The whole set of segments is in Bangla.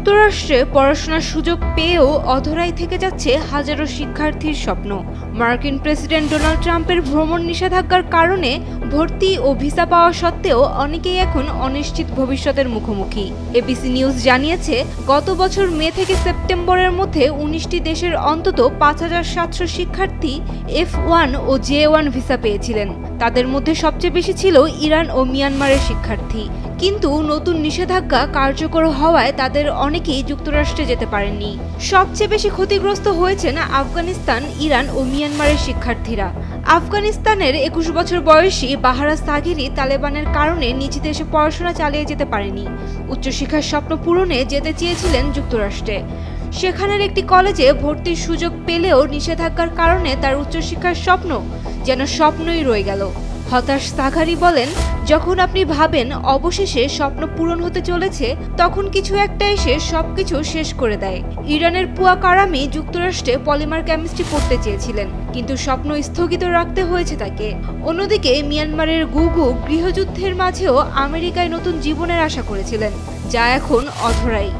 যুক্তরাষ্ট্রে পড়াশোনার সুযোগ পেয়েও অধরাই থেকে যাচ্ছে হাজারো শিক্ষার্থীর স্বপ্ন। মার্কিন প্রেসিডেন্ট ডোনাল্ড ট্রাম্পের ভ্রমণ নিষেধাজ্ঞার কারণে ভর্তি ও ভিসা পাওয়া সত্ত্বেও অনেকেই এখন অনিশ্চিত ভবিষ্যতের মুখোমুখি। এবিসি নিউজ জানিয়েছে, গত বছর মে থেকে সেপ্টেম্বরের মধ্যে ১৯টি দেশের অন্তত ৫,৭০০ শিক্ষার্থী F1 ও J1 ভিসা পেয়েছিলেন। তাদের মধ্যে সবচেয়ে বেশি ছিল ইরান ও মিয়ানমারের শিক্ষার্থী। কিন্তু নতুন নিষেধাজ্ঞা কার্যকর হওয়ায় তাদের অনেকেই যুক্তরাষ্ট্রে যেতে পারেননি। সবচেয়ে বেশি ক্ষতিগ্রস্ত হয়েছেন আফগানিস্তান, ইরান ও মিয়ানমারের শিক্ষার্থীরা। আফগানিস্তানের ২১ বছর বয়সী বাহারা সাগিরি তালেবানের কারণে নিজ দেশে পড়াশোনা চালিয়ে যেতে পারেনি। উচ্চশিক্ষার স্বপ্ন পূরণে যেতে চেয়েছিলেন যুক্তরাষ্ট্রে। সেখানের একটি কলেজে ভর্তির সুযোগ পেলেও নিষেধাজ্ঞার কারণে তার উচ্চশিক্ষার স্বপ্ন যেন স্বপ্নই রয়ে গেল। হতাশ সাগারি বলেন, যখন আপনি ভাবেন অবশেষে স্বপ্ন পূরণ হতে চলেছে, তখন কিছু একটা এসে সবকিছু শেষ করে দেয়। ইরানের পুয়া কারামি যুক্তরাষ্ট্রে পলিমার কেমিস্ট্রি পড়তে চেয়েছিলেন, কিন্তু স্বপ্ন স্থগিত রাখতে হয়েছে তাকে। অন্যদিকে মিয়ানমারের গুগু গৃহযুদ্ধের মাঝেও আমেরিকায় নতুন জীবনের আশা করেছিলেন, যা এখন অধরাই।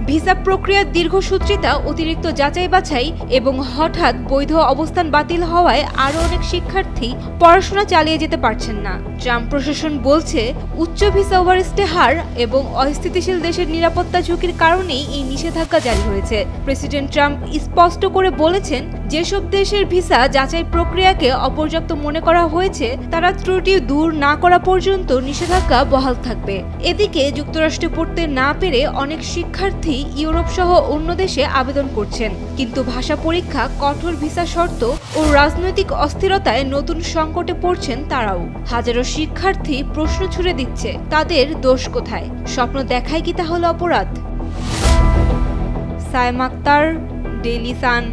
ভিসা প্রক্রিয়ার দীর্ঘসূত্রিতা, অতিরিক্ত যাচাই বাছাই এবং হঠাৎ বৈধ অবস্থান বাতিল হওয়ায় আরও অনেক শিক্ষার্থী পড়াশোনা চালিয়ে যেতে পারছেন না। ট্রাম্প প্রশাসন বলছে, উচ্চ ভিসা ওভারস্টে হার এবং অস্থিতিশীল দেশের নিরাপত্তা ঝুঁকির কারণেই এই নিষেধাজ্ঞা জারি হয়েছে। প্রেসিডেন্ট ট্রাম্প স্পষ্ট করে বলেছেন, যেসব দেশের ভিসা যাচাই প্রক্রিয়াকে অপর্যাপ্ত মনে করা হয়েছে, তারা ত্রুটি দূর না করা পর্যন্ত নিষেধাজ্ঞা বহাল থাকবে। এদিকে যুক্তরাষ্ট্রে পড়তে না পেরে অনেক শিক্ষার্থী ইউরোপ সহ অন্য দেশে আবেদন করছেন, কিন্তু ভাষা পরীক্ষা, কঠোর ভিসা শর্ত ও রাজনৈতিক অস্থিরতায় নতুন সংকটে পড়ছেন তারাও। হাজারো শিক্ষার্থী প্রশ্ন ছুড়ে দিচ্ছে, তাদের দোষ কোথায়? স্বপ্ন দেখাই কি তাহলে অপরাধ? Sayema Akter, Daily Sun.